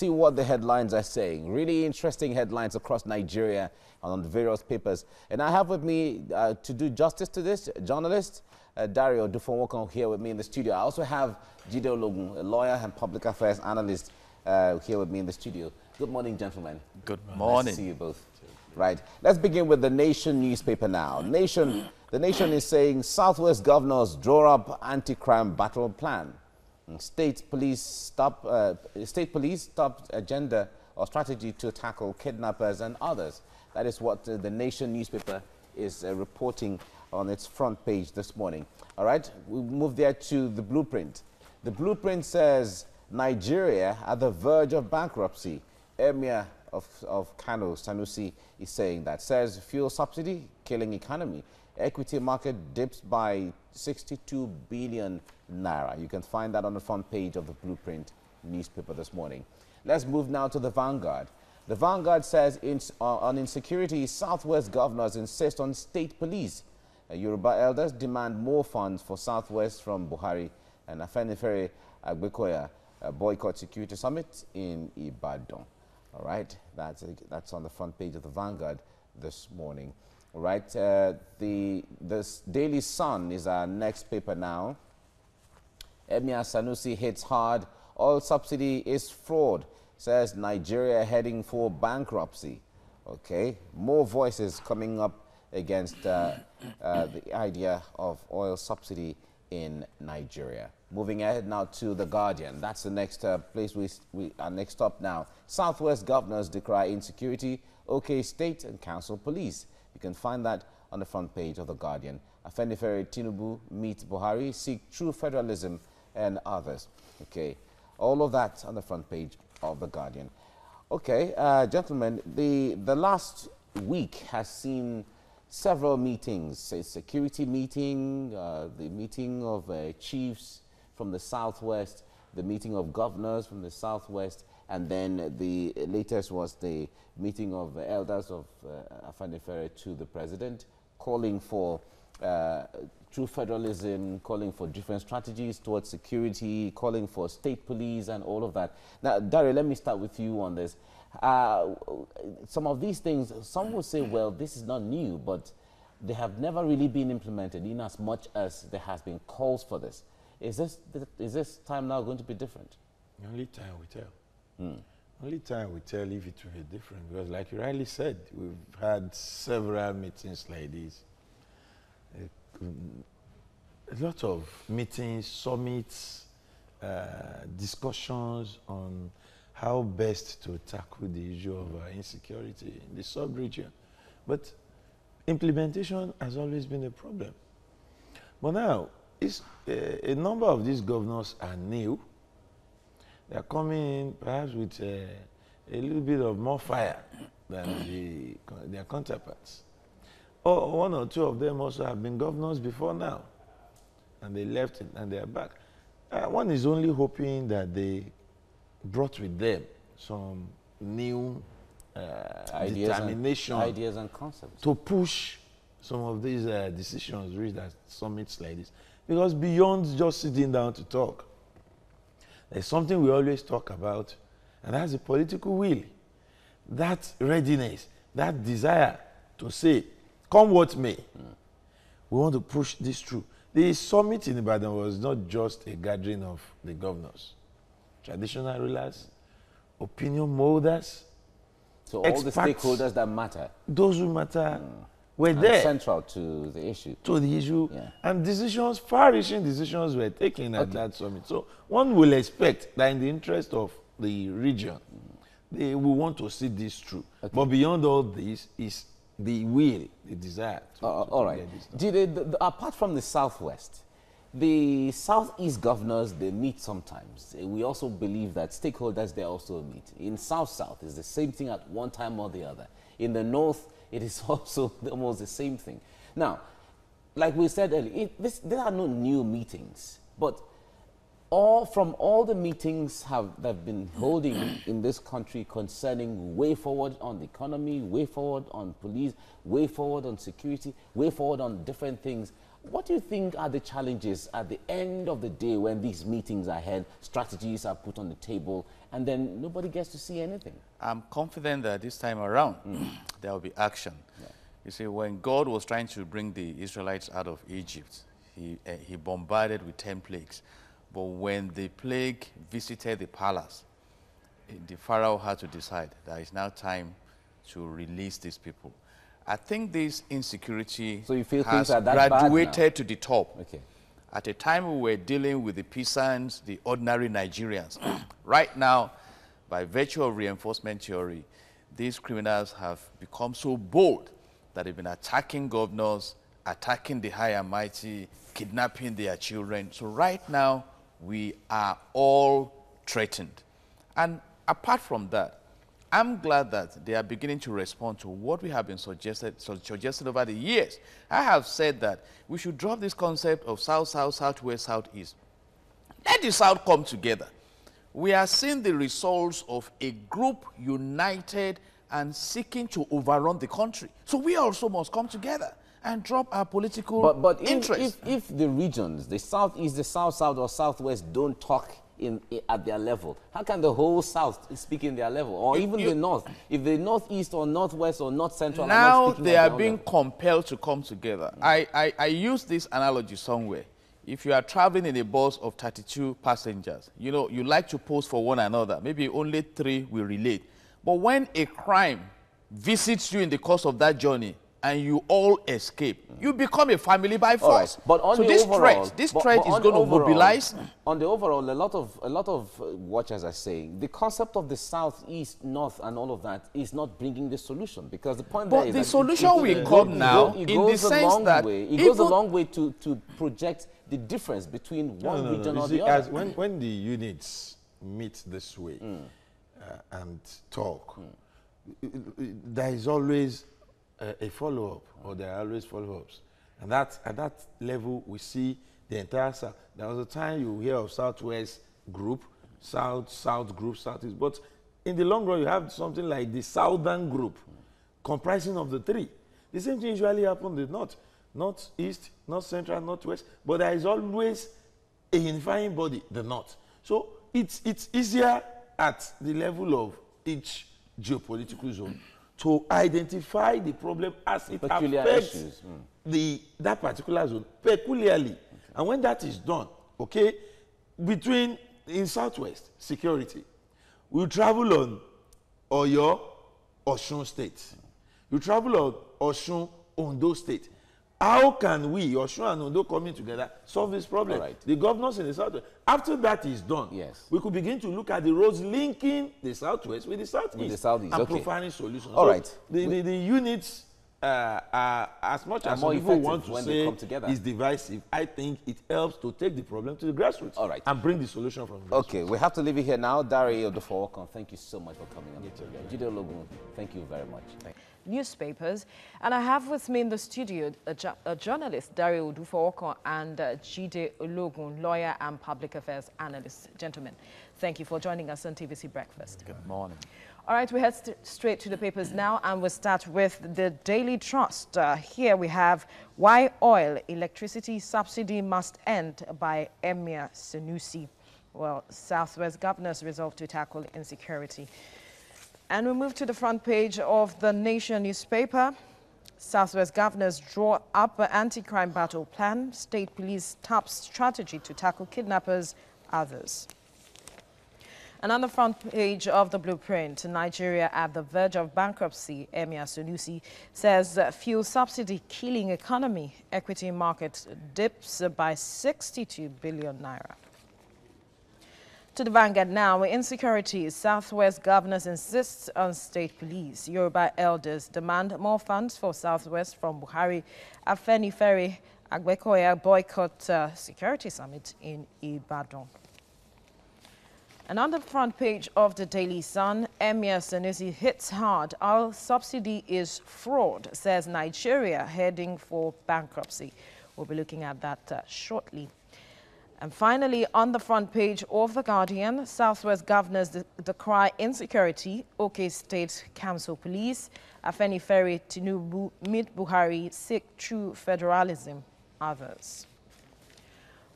see what the headlines are saying. Really interesting headlines across Nigeria and on the various papers. And I have with me, to do justice to this, journalist Dario Dufonwokon here with me in the studio. I also have Jide Ologun, a lawyer and public affairs analyst, here with me in the studio. Good morning, gentlemen. Good morning. Nice to see you both. Right. Let's begin with the Nation newspaper now. The Nation is saying Southwest governors draw up anti-crime battle plan. State police stop agenda or strategy to tackle kidnappers and others. That is what the Nation newspaper is reporting on its front page this morning. All right, we move there to the Blueprint. The Blueprint says Nigeria at the verge of bankruptcy. Emir of Kano, Sanusi, is saying that. Says fuel subsidy killing economy. Equity market dips by 62 billion naira. You can find that on the front page of the Blueprint newspaper this morning. Let's move now to the Vanguard. The Vanguard says on insecurity, Southwest governors insist on state police. Yoruba elders demand more funds for Southwest from Buhari, and Afenifere Agbekoya boycott security summit in Ibadan. All right, that's on the front page of the Vanguard this morning. All right, this Daily Sun is our next paper now. Emir Sanusi hits hard. Oil subsidy is fraud, says Nigeria heading for bankruptcy. Okay, more voices coming up against the idea of oil subsidy in Nigeria. Moving ahead now to The Guardian. That's the next place we are next up now. Southwest governors decry insecurity, Oyo State and council police. You can find that on the front page of The Guardian. Afenifere Tinubu meet Buhari, seek true federalism and others. Okay, all of that on the front page of The Guardian. Okay, gentlemen, the last week has seen several meetings, a security meeting, the meeting of chiefs from the Southwest, the meeting of governors from the Southwest, and then the latest was the meeting of elders of Afenifere to the president, calling for true federalism, calling for different strategies towards security, calling for state police and all of that. Now, Dario, let me start with you on this. Some of these things, some will say, well, this is not new, but they have never really been implemented in as much as there has been calls for this. Is this time now going to be different? Only time will tell. Only time will tell if it will be different, because like you rightly said, we've had several meetings like this. A lot of meetings, summits, discussions on how best to tackle the issue of insecurity in the sub-region. But implementation has always been a problem. But now, a number of these governors are new. They are coming in perhaps with a little bit of more fire than their counterparts. Or one or two of them also have been governors before now, and they left it and they are back. One is only hoping that they brought with them some new determination, ideas and concepts to push some of these decisions reached at summits like this. Because beyond just sitting down to talk, there's something we always talk about, and that's the political will. That readiness, that desire to say, come what may, we want to push this through. The summit in Ibadan was not just a gathering of the governors, traditional rulers, opinion molders, so experts, all the stakeholders that matter, those who matter, were and there. Central to the issue. Yeah. And decisions, far-reaching decisions were taken at that summit. So one will expect that in the interest of the region, they will want to see this through. Okay. But beyond all this is the will, the desire to all right. Get this done. Apart from the Southwest, the Southeast governors, they meet sometimes. We also believe that stakeholders, they also meet. In South-South, it's the same thing at one time or the other. In the North, it is also almost the same thing. Now, like we said earlier, there are no new meetings, but from all the meetings that have been holding in this country concerning way forward on the economy, way forward on police, way forward on security, way forward on different things, What do you think are the challenges at the end of the day when these meetings are held, strategies are put on the table, and then nobody gets to see anything? I'm confident that this time around, there will be action. Yeah. You see, when God was trying to bring the Israelites out of Egypt, he bombarded with 10 plagues. But when the plague visited the palace, the Pharaoh had to decide that it's now time to release these people. I think this insecurity so you feel has things are that graduated to the top. Okay. At a time we were dealing with the peasants, the ordinary Nigerians. Right now, by virtue of reinforcement theory, these criminals have become so bold that they've been attacking governors, attacking the high and mighty, kidnapping their children. So right now, we are all threatened. And apart from that, I'm glad that they are beginning to respond to what we have been suggested over the years. I have said that we should drop this concept of South, South, Southwest, Southeast. Let the South come together. We are seeing the results of a group united and seeking to overrun the country. So we also must come together and drop our political interests. If the regions, the Southeast, the South-South or Southwest don't talk at their level, how can the whole South speak in their level? Or even the North? If the Northeast or Northwest or North Central now are not speaking they at are their being level. compelled to come together. I use this analogy somewhere. If you are traveling in a bus of 32 passengers, you know, you like to pose for one another. Maybe only 3 will relate. But when a crime visits you in the course of that journey, and you all escape, you become a family by force. Right. But on so the this overall, threat is going to mobilize. On the overall, a lot of watchers are saying the concept of the South, East, North, and all of that is not bringing the solution, because the point there is the solution will come now in the sense that it goes a long way to project the difference between one region or the other. When the units meet this way and talk, there is always a follow-up, or there are always follow-ups. And at that level, we see the entire South. There was a time you hear of Southwest group, South group, Southeast. But in the long run, you have something like the Southern group, comprising of the 3. The same thing usually happens in the North. Northeast, North Central, Northwest. But there is always a unifying body, the North. So it's easier at the level of each geopolitical zone to identify the problem as it affects that particular zone peculiarly. And when that is done, okay, in Southwest, security, we travel on Oyo, State. You travel on Osun, Ondo State. How can we, Osun and Ondo coming together, solve this problem? Right. The governors in the Southwest, after that is done, we could begin to look at the roads linking the Southwest with the Southeast, and providing solutions. All right. The units, as much as some people want to say is divisive, I think it helps to take the problem to the grassroots and bring the solution from the grassroots. Okay, we have to leave it here now. Dari Odufowokon, thank you so much for coming on the program. Jide Ologun, thank you very much. Newspapers, and I have with me in the studio a journalist, Dari Odufowokon, and Jide Ologun, lawyer and public affairs analyst. Gentlemen, thank you for joining us on TVC Breakfast. Good morning. All right, we head straight to the papers now, and we'll start with the Daily Trust. Here we have why oil electricity subsidy must end by Emir Sanusi. Well, Southwest governors resolve to tackle insecurity. And we move to the front page of the Nation newspaper. Southwest governors draw up an anti-crime battle plan. State police top strategy to tackle kidnappers, others. And on the front page of the blueprint, Nigeria at the verge of bankruptcy, Emir Sanusi says fuel subsidy killing economy. Equity market dips by 62 billion naira. To the Vanguard now, insecurity. Southwest governors insist on state police. Yoruba elders demand more funds for Southwest from Buhari. Afenifere Agbekoya boycott security summit in Ibadan. And on the front page of the Daily Sun, Emir Sanusi hits hard. Our subsidy is fraud, says Nigeria heading for bankruptcy. We'll be looking at that shortly. And finally, on the front page of The Guardian, Southwest governors decry insecurity. Oyo State Council Police. Afenifere Tinubu meet Buhari seek true federalism. others.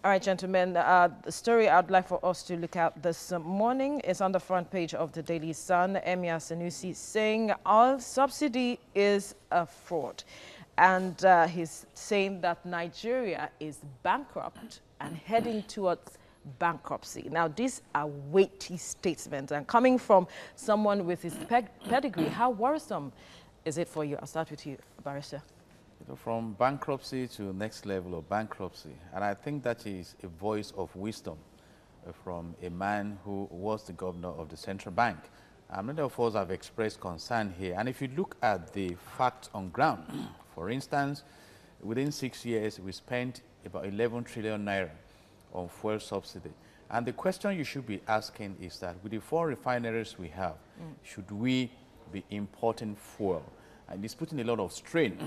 All right, gentlemen, the story I'd like for us to look at this morning is on the front page of the Daily Sun. Emir Sanusi saying oil subsidy is a fraud. And he's saying that Nigeria is bankrupt and heading towards bankruptcy. Now, these are weighty statements. And coming from someone with his pedigree, how worrisome is it for you? I'll start with you, Barrister. From bankruptcy to next level of bankruptcy. And I think that is a voice of wisdom from a man who was the governor of the central bank. Many of us have expressed concern here. And if you look at the facts on ground, for instance, within 6 years, we spent about 11 trillion naira on fuel subsidy. And the question you should be asking is that with the 4 refineries we have, should we be importing fuel? And it's putting a lot of strain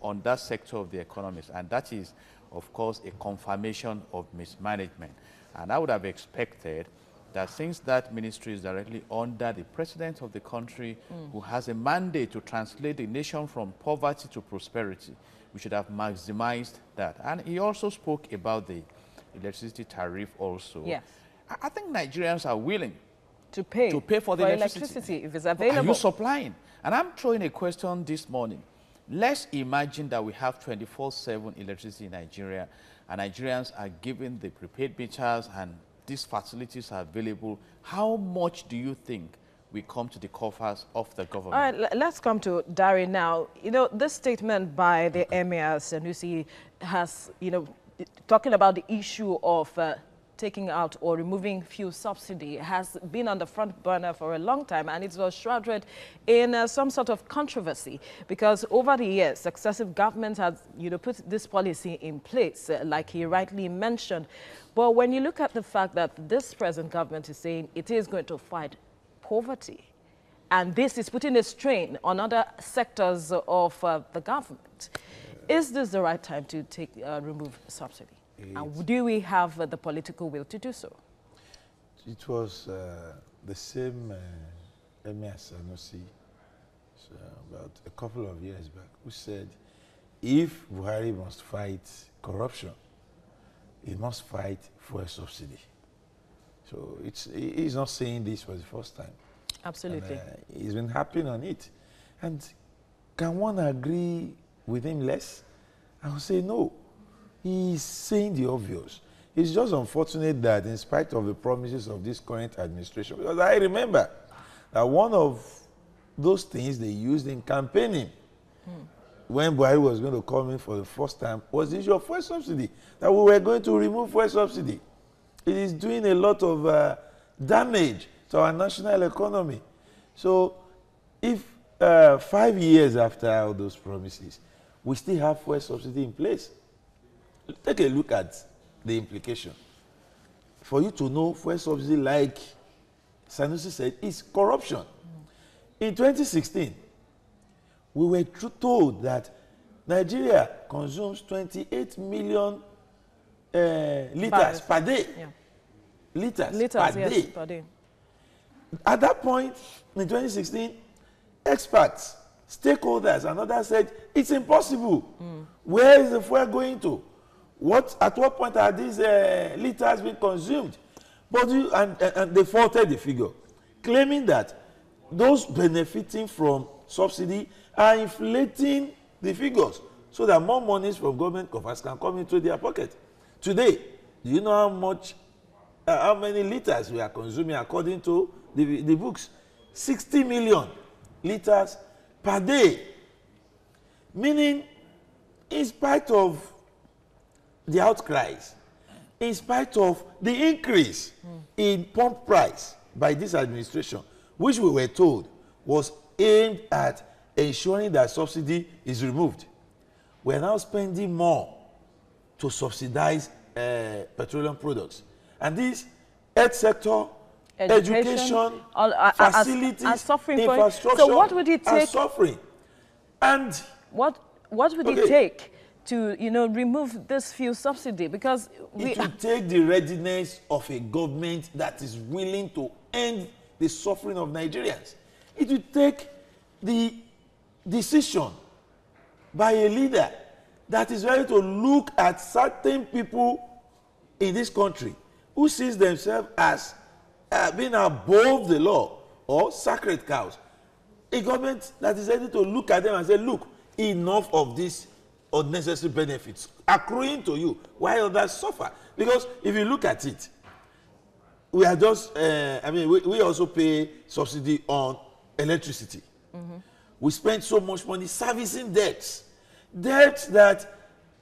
on that sector of the economy, and that is, of course, a confirmation of mismanagement. And I would have expected that since that ministry is directly under the president of the country, who has a mandate to translate the nation from poverty to prosperity, we should have maximized that. And he also spoke about the electricity tariff also. Yes. I think Nigerians are willing to pay for the electricity if it's available. Are you supplying? And I'm throwing a question this morning. Let's imagine that we have 24/7 electricity in Nigeria, and Nigerians are given the prepaid meters and these facilities are available. How much do you think we come to the coffers of the government? All right, let's come to Dari now. You know, this statement by the Emir Sanusi has, talking about the issue of taking out or removing fuel subsidy has been on the front burner for a long time, and it was shrouded in some sort of controversy because over the years, successive governments have put this policy in place, like he rightly mentioned. But when you look at the fact that this present government is saying it is going to fight poverty, and this is putting a strain on other sectors of the government, is this the right time to remove subsidy? And do we have the political will to do so? It was the same Emir Sanusi about a couple of years back who said if Buhari must fight corruption, he must fight fuel subsidy. So he's not saying this for the first time. Absolutely. And, he's been harping on it. And can one agree with him less? I would say no. He's saying the obvious. It's just unfortunate that in spite of the promises of this current administration, because I remember that one of those things they used in campaigning when Buhari was going to come in for the first time was the issue of fuel subsidy, that we were going to remove fuel subsidy. It is doing a lot of damage to our national economy. So if 5 years after all those promises, we still have fuel subsidy in place, take a look at the implication. For you to know fuel subsidy, like Sanusi said, is corruption. In 2016, we were told that Nigeria consumes 28 million liters per day. Yeah. Liters per day. At that point, in 2016, experts, stakeholders, and others said, it's impossible. Where is the fuel going to? At what point are these liters being consumed? But and they faulted the figure, claiming that those benefiting from subsidy are inflating the figures so that more monies from government coffers can come into their pocket. Today, do you know how many liters we are consuming according to the books? 60 million liters per day. Meaning, in spite of the outcries, in spite of the increase in pump price by this administration, which we were told was aimed at ensuring that subsidy is removed, we are now spending more to subsidize petroleum products. And this health sector, education, facilities, infrastructure, so what would it take? are suffering. And what would it take to remove this fuel subsidy? Because it will take the readiness of a government that is willing to end the suffering of Nigerians. It will take the decision by a leader that is ready to look at certain people in this country who sees themselves as being above the law or sacred cows. A government that is ready to look at them and say, look, enough of these unnecessary benefits accruing to you while others suffer. Because if you look at it, we are just, we also pay subsidy on electricity. We spend so much money servicing debts that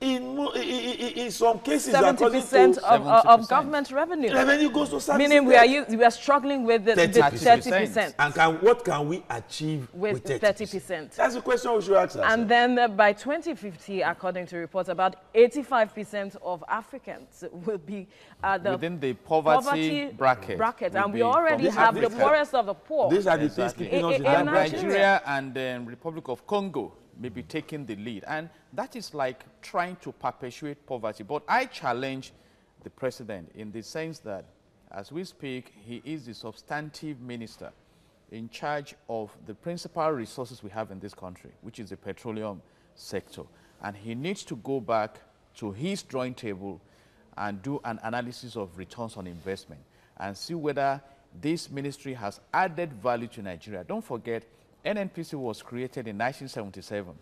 in some cases 70% of government revenue. Revenue goes to servicing. Meaning we are struggling with the 30%. And what can we achieve with 30%? That's the question we should ask ourselves. And then by 2050, according to reports, about 85% of Africans will be within the poverty bracket. And we already have the poorest of the poor. These are the things keeping us in Nigeria and the Republic of Congo may be taking the lead. And that is like trying to perpetuate poverty. But I challenge the president in the sense that, as we speak, he is the substantive minister in charge of the principal resources we have in this country, which is the petroleum sector. And he needs to go back to his drawing table and do an analysis of returns on investment and see whether this ministry has added value to Nigeria. Don't forget, NNPC was created in 1977,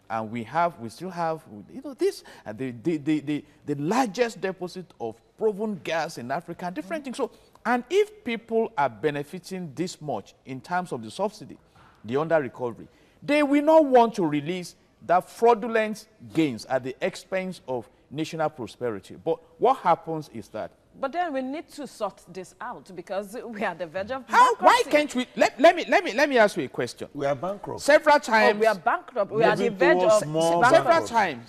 and we still have, the largest deposit of proven gas in Africa and different things. So, and if people are benefiting this much in terms of the subsidy, the under recovery, they will not want to release that fraudulent gains at the expense of national prosperity. But what happens is that, but then we need to sort this out because we are at the verge of bankruptcy. Why can't we? Let me ask you a question. We are bankrupt. Several times. We are bankrupt. We are at the verge of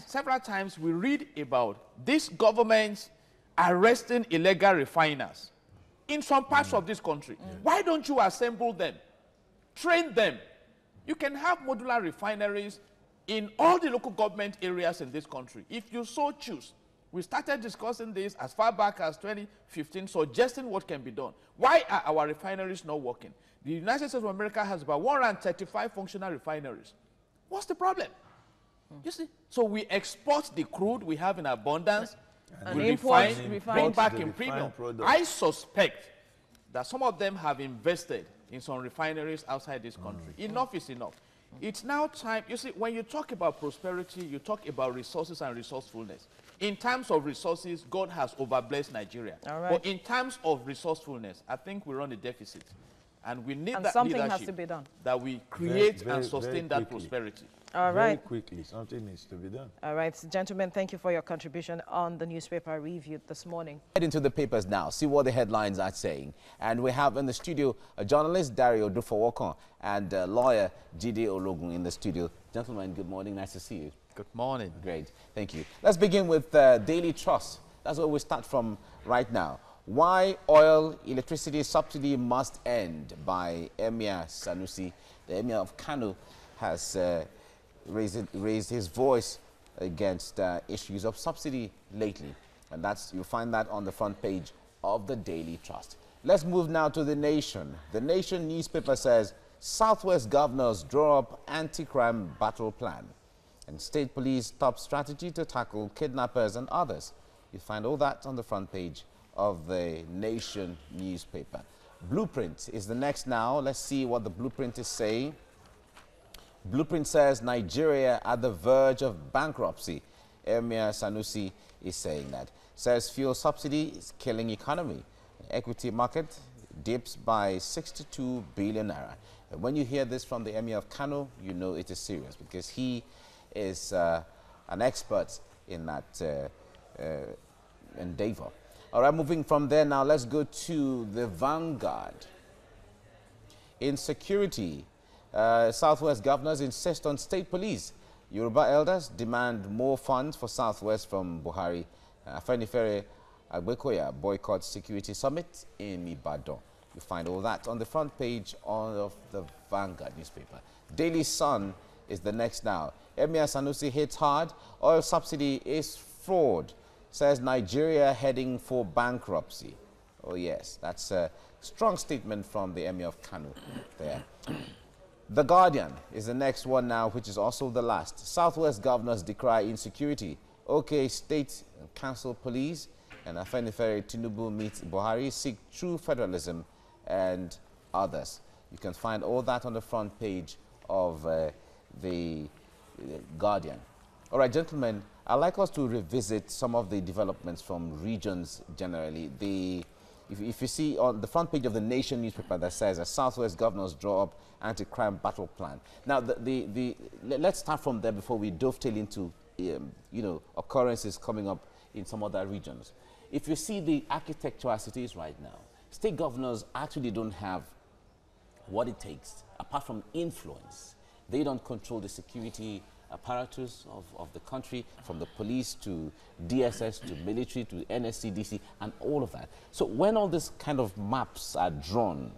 several times we read about these governments arresting illegal refiners in some parts of this country. Why don't you assemble them, train them? You can have modular refineries in all the local government areas in this country, if you so choose. We started discussing this as far back as 2015, suggesting what can be done. Why are our refineries not working? The United States of America has about 135 functional refineries. What's the problem? You see? So we export the crude we have in abundance, and we refine, bring back in premium. I suspect that some of them have invested in some refineries outside this country. Enough is enough. It's now time, you see, when you talk about prosperity, you talk about resources and resourcefulness. In terms of resources, God has overblessed Nigeria. But in terms of resourcefulness, I think we run a deficit. And we need that something leadership has to be done. That we create and sustain that prosperity. All right. Very quickly, something needs to be done. All right, gentlemen, thank you for your contribution on the newspaper review this morning. Head into the papers now, see what the headlines are saying. And we have in the studio a journalist, Dario Dufowokon, and lawyer, Jide Ologun in the studio. Gentlemen, good morning. Nice to see you. Good morning. Great. Thank you. Let's begin with Daily Trust. That's where we start from right now. Why oil electricity subsidy must end by Emir Sanusi. The Emir of Kano has raised his voice against issues of subsidy lately. And you'll find that on the front page of the Daily Trust. Let's move now to The Nation. The Nation newspaper says, Southwest governors draw up anti-crime battle plan. And state police top strategy to tackle kidnappers and others. You find all that on the front page of the Nation newspaper. Blueprint is the next now. Let's see what the blueprint is saying. Blueprint says Nigeria at the verge of bankruptcy. Emir Sanusi is saying that. Says fuel subsidy is killing economy. Equity market dips by 62 billion naira. And when you hear this from the Emir of Kano, you know it is serious because he is an expert in that endeavor. All right, moving from there now, let's go to the Vanguard. Insecurity. Southwest governors insist on state police. Yoruba elders demand more funds for Southwest from Buhari. Afenifere Agbekoya boycotts security summit in Ibadan. You find all that on the front page of the Vanguard newspaper. Daily Sun is the next now. Emir Sanusi hits hard. Oil subsidy is fraud. Says Nigeria heading for bankruptcy. Oh yes, that's a strong statement from the Emir of Kano there. The Guardian is the next one now, which is also the last. Southwest governors decry insecurity. Oyo State Council Police and Afenifere Tinubu meets Buhari, seek true federalism and others. You can find all that on the front page of the Guardian. All right, gentlemen, I'd like us to revisit some of the developments from regions generally. If you see on the front page of the Nation newspaper that says that Southwest governors draw up anti-crime battle plan. Now, let's start from there before we dovetail into, occurrences coming up in some other regions. If you see the architecture as it is right now, state governors actually don't have what it takes, apart from influence. They don't control the security apparatus of the country, from the police to DSS to military to NSCDC and all of that. So when all these kind of maps are drawn,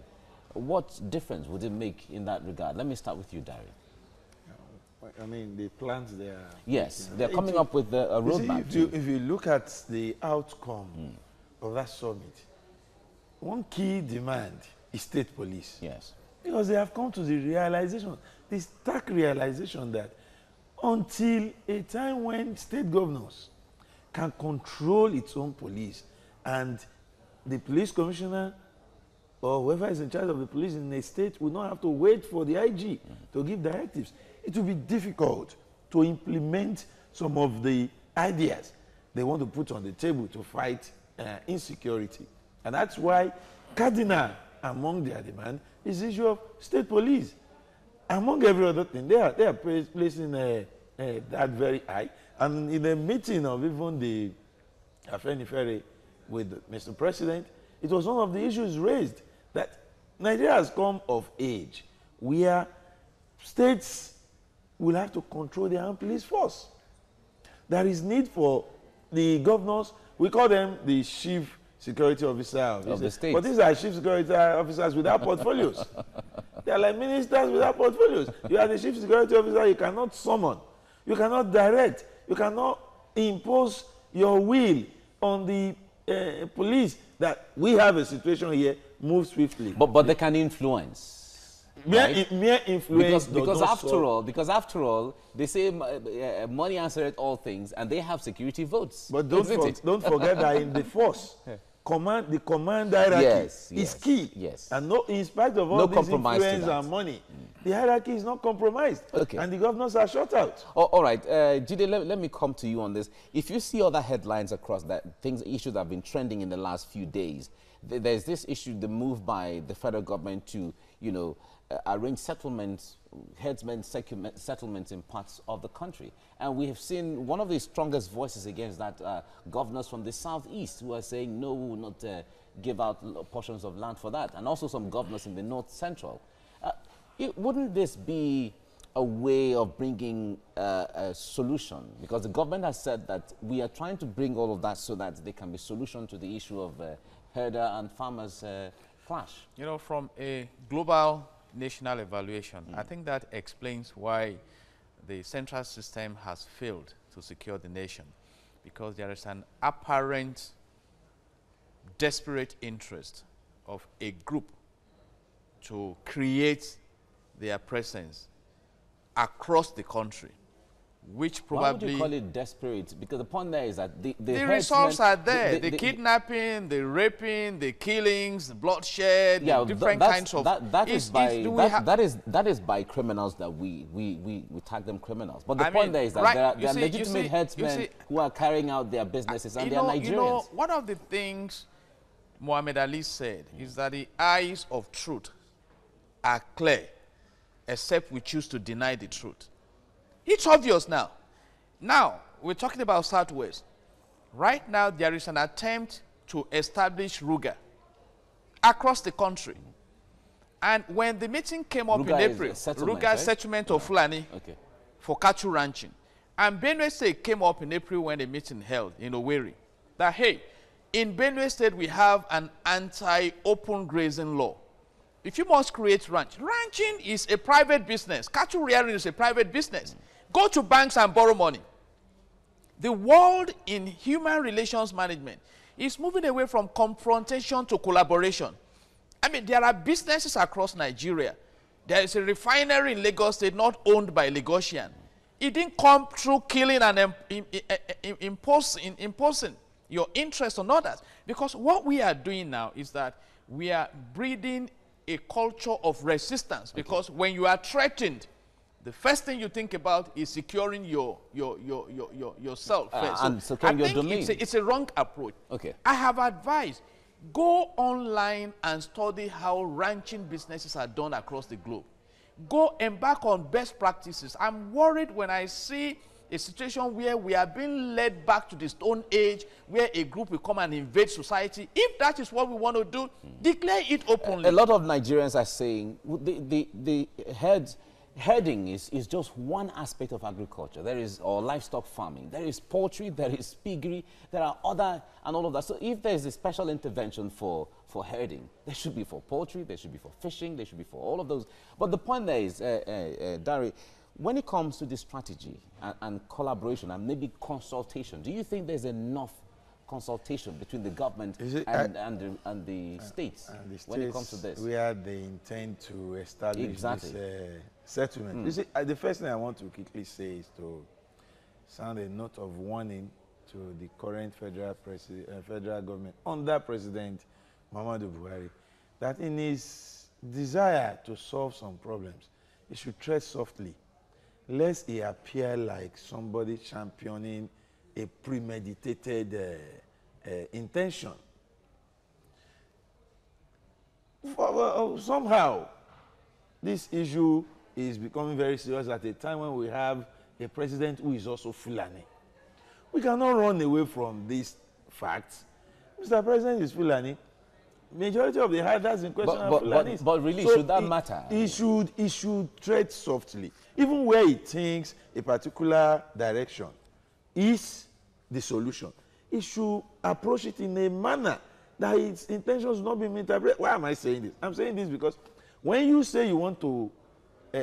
what difference would it make in that regard? Let me start with you, Dari. I mean, the plans there. Yes, they're coming up with a roadmap. If you look at the outcome of that summit, one key demand is state police. Yes. Because they have come to the realization, the stark realization that until a time when state governors can control its own police and the police commissioner or whoever is in charge of the police in a state will not have to wait for the IG to give directives, it will be difficult to implement some of the ideas they want to put on the table to fight insecurity. And that's why cardinal among their demand is the issue of state police. Among every other thing, they are placing that very high. And in a meeting of even the Afenifere with Mr. President, it was one of the issues raised that Nigeria has come of age where states will have to control their own police force. There is need for the governors, we call them the chief security officer of the state. But these are chief security officers without portfolios. They are like ministers without portfolios. You are the chief security officer, you cannot summon, you cannot direct, you cannot impose your will on the police that we have a situation here, move swiftly. But they can influence. Right? Mere influence because after all, they say money answereth all things, and they have security votes. But don't forget that in the force, the command hierarchy is key. Yes. And in spite of all this influence and money, the hierarchy is not compromised. Okay. And the governors are shut out. All right, Jide, let me come to you on this. If you see other headlines across that, issues that have been trending in the last few days, there's this issue, the move by the federal government to, arrange settlements, headsmen settlements in parts of the country. And we have seen one of the strongest voices against that, governors from the southeast who are saying, no, we will not give out portions of land for that. And also some governors in the north central. Wouldn't this be a way of bringing a solution? Because the government has said that we are trying to bring all of that so that there can be solution to the issue of herder and farmers clash. From a global national evaluation, I think that explains why the central system has failed to secure the nation, because there is an apparent desperate interest of a group to create their presence across the country, which probably... Why would you call it desperate? Because the point there is that the results are there. The kidnapping, the raping, the killings, the bloodshed, the different kinds of... That is by criminals that we tag them criminals. But the point there is that there are legitimate headsmen who are carrying out their businesses, and they are Nigerians. One of the things Muhammad Ali said is that the eyes of truth are clear, except we choose to deny the truth. It's obvious now. Now, we're talking about Southwest. Right now, there is an attempt to establish Ruga across the country. And when the meeting came up in April, Ruga settlement of Fulani for cattle ranching. And Benue State came up in April when the meeting held in Owerri. That, hey, in Benue State, we have an anti-open grazing law. If you must create ranching is a private business. Cattle rearing is a private business. Go to banks and borrow money. The world in human relations management is moving away from confrontation to collaboration. I mean, there are businesses across Nigeria There is a refinery in Lagos State not owned by Lagosian. It didn't come through killing and imposing your interest on others. Because what we are doing now is that we are breeding a culture of resistance. Because when you are threatened, the first thing you think about is securing yourself first. And securing your domain. It's a wrong approach. Okay. I have advised, go online and study how ranching businesses are done across the globe. Go embark on best practices. I'm worried when I see a situation where we are being led back to the Stone Age, where a group will come and invade society. If that is what we want to do, declare it openly. A lot of Nigerians are saying the herding is just one aspect of agriculture. There is livestock farming, there is poultry, there is piggery, there are other and all of that. So if there is a special intervention for herding, there should be for poultry, there should be for fishing, there should be for all of those. But the point there is, Dari, when it comes to this strategy and collaboration and maybe consultation, do you think there's enough consultation between the government and the states when it comes to this? We had the intent to establish this settlement. You see, the first thing I want to quickly say is to sound a note of warning to the current federal government under President Muhammadu Buhari, that in his desire to solve some problems, he should tread softly, lest he appear like somebody championing a premeditated intention. Somehow, this issue is becoming very serious at a time when we have a president who is also Fulani. We cannot run away from these facts. Mr. President is Fulani. Majority of the herders in question are Fulanis. But really, so should that matter? He should tread softly. Even where he thinks a particular direction is the solution, he should approach it in a manner that its intentions not be misinterpreted. Why am I saying this? I'm saying this because when you say you want to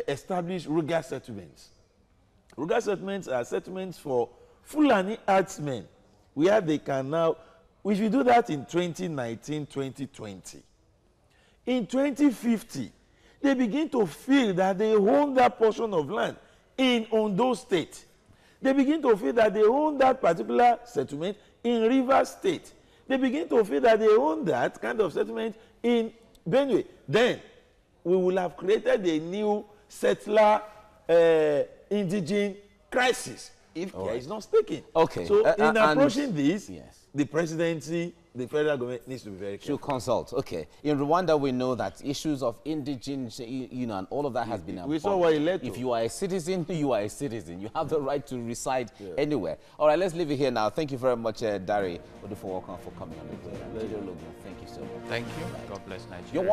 establish rural settlements are settlements for Fulani herdsmen, where they can now, we should do that in 2019, 2020. In 2050, they begin to feel that they own that portion of land in Oyo State. They begin to feel that they own that particular settlement in Rivers State. They begin to feel that they own that kind of settlement in Benue. Then we will have created a new settler indigene crisis if care is not taken. Okay. So in approaching this, yes, the presidency, the federal government needs to be very careful. Should consult. Okay. In Rwanda, we know that issues of indigenous, and all of that has been we saw what it led to. If you are a citizen, you are a citizen. You have the right to reside anywhere. All right, let's leave it here now. Thank you very much, Dari. Welcome for coming on the program. Thank you so much. Thank you. God bless Nigeria.